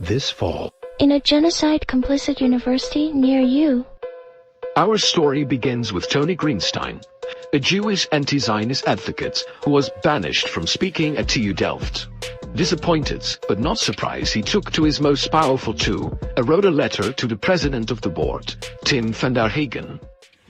this fall. In a genocide-complicit university near you. Our story begins with Tony Greenstein, a Jewish anti-Zionist advocate who was banished from speaking at TU Delft. Disappointed, but not surprised, he took to his most powerful tool and wrote a letter to the president of the board, Tim van der Hagen.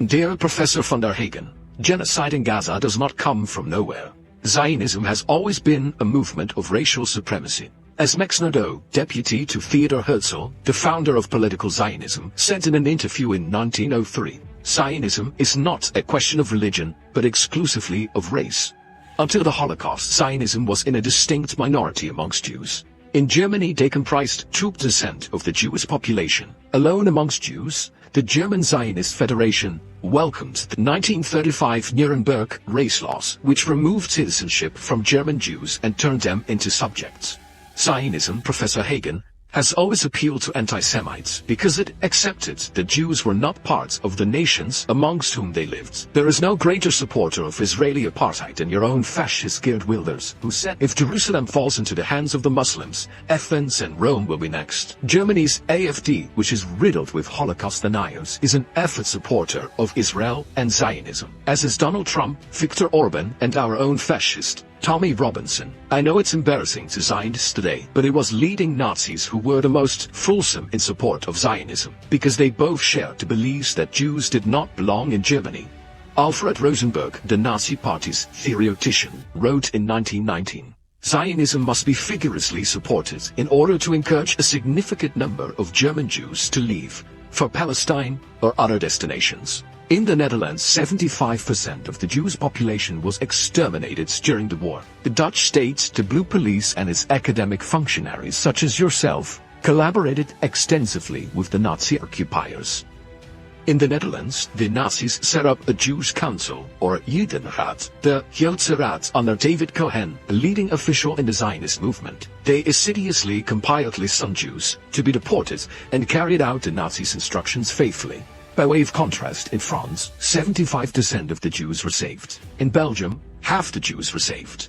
Dear Professor van der Hagen, genocide in Gaza does not come from nowhere. Zionism has always been a movement of racial supremacy. As Max Nodau, deputy to Theodor Herzl, the founder of political Zionism, said in an interview in 1903, Zionism is not a question of religion, but exclusively of race. Until the Holocaust, Zionism was in a distinct minority amongst Jews. In Germany, they comprised 2% of the Jewish population. Alone amongst Jews, the German Zionist Federation welcomed the 1935 Nuremberg race laws, which removed citizenship from German Jews and turned them into subjects. Zionism, Professor Hagen, has always appealed to anti-Semites because it accepted that Jews were not part of the nations amongst whom they lived. There is no greater supporter of Israeli apartheid than your own fascist Geert Wilders, who said, if Jerusalem falls into the hands of the Muslims, Athens and Rome will be next. Germany's AfD, which is riddled with Holocaust deniers, is an avid supporter of Israel and Zionism, as is Donald Trump, Viktor Orban, and our own fascist Tommy Robinson. I know it's embarrassing to Zionists today, but it was leading Nazis who were the most fulsome in support of Zionism, because they both shared the beliefs that Jews did not belong in Germany. Alfred Rosenberg, the Nazi Party's theoretician, wrote in 1919, Zionism must be vigorously supported in order to encourage a significant number of German Jews to leave for Palestine or other destinations. In the Netherlands, 75% of the Jewish population was exterminated during the war. The Dutch state, the Blue Police and its academic functionaries, such as yourself, collaborated extensively with the Nazi occupiers. In the Netherlands, the Nazis set up a Jewish council, or Judenrat, the Joodse Raad, under David Cohen, a leading official in the Zionist movement. They assiduously compiled lists on Jews to be deported and carried out the Nazis' instructions faithfully. By way of contrast, in France, 75% of the Jews were saved. In Belgium, half the Jews were saved.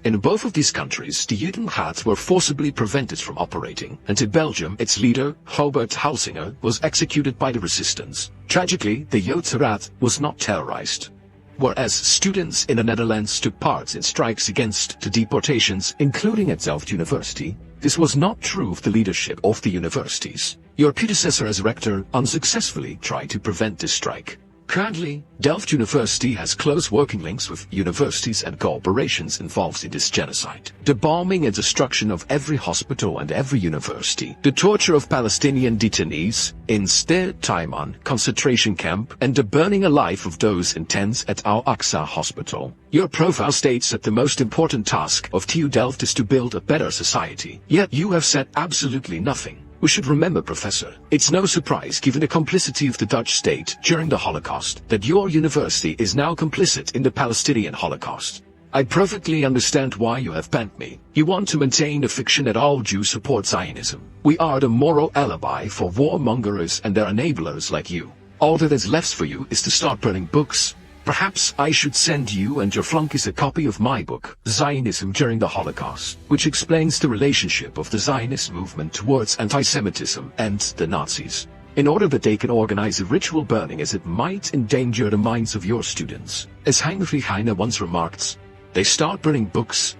In both of these countries, the Judenrat were forcibly prevented from operating, and in Belgium, its leader, Hubert Halsinger, was executed by the resistance. Tragically, the Joodse Raad was not terrorized. Whereas students in the Netherlands took part in strikes against the deportations, including at Delft University, this was not true of the leadership of the universities. Your predecessor as rector unsuccessfully tried to prevent this strike. Currently, Delft University has close working links with universities and corporations involved in this genocide. The bombing and destruction of every hospital and every university, the torture of Palestinian detainees in Sder Taiman concentration camp, and the burning alive of those in tents at Al-Aqsa Hospital. Your profile states that the most important task of TU Delft is to build a better society. Yet you have said absolutely nothing. We should remember, Professor, it's no surprise, given the complicity of the Dutch state during the Holocaust, that your university is now complicit in the Palestinian Holocaust. I perfectly understand why you have banned me. You want to maintain the fiction that all Jews support Zionism. We are the moral alibi for warmongers and their enablers like you. All that is left for you is to start burning books. Perhaps I should send you and your flunkies a copy of my book, Zionism During the Holocaust, which explains the relationship of the Zionist movement towards anti-Semitism and the Nazis, in order that they can organize a ritual burning as it might endanger the minds of your students. As Heinrich Heine once remarked, they start burning books,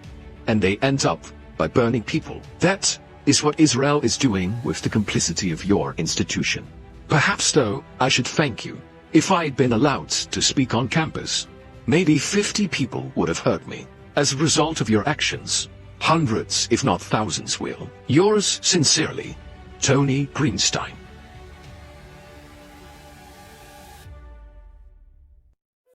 and they end up by burning people. That is what Israel is doing with the complicity of your institution. Perhaps, though, I should thank you. If I had been allowed to speak on campus, maybe 50 people would have heard me. As a result of your actions, hundreds, if not thousands will. Yours sincerely, Tony Greenstein.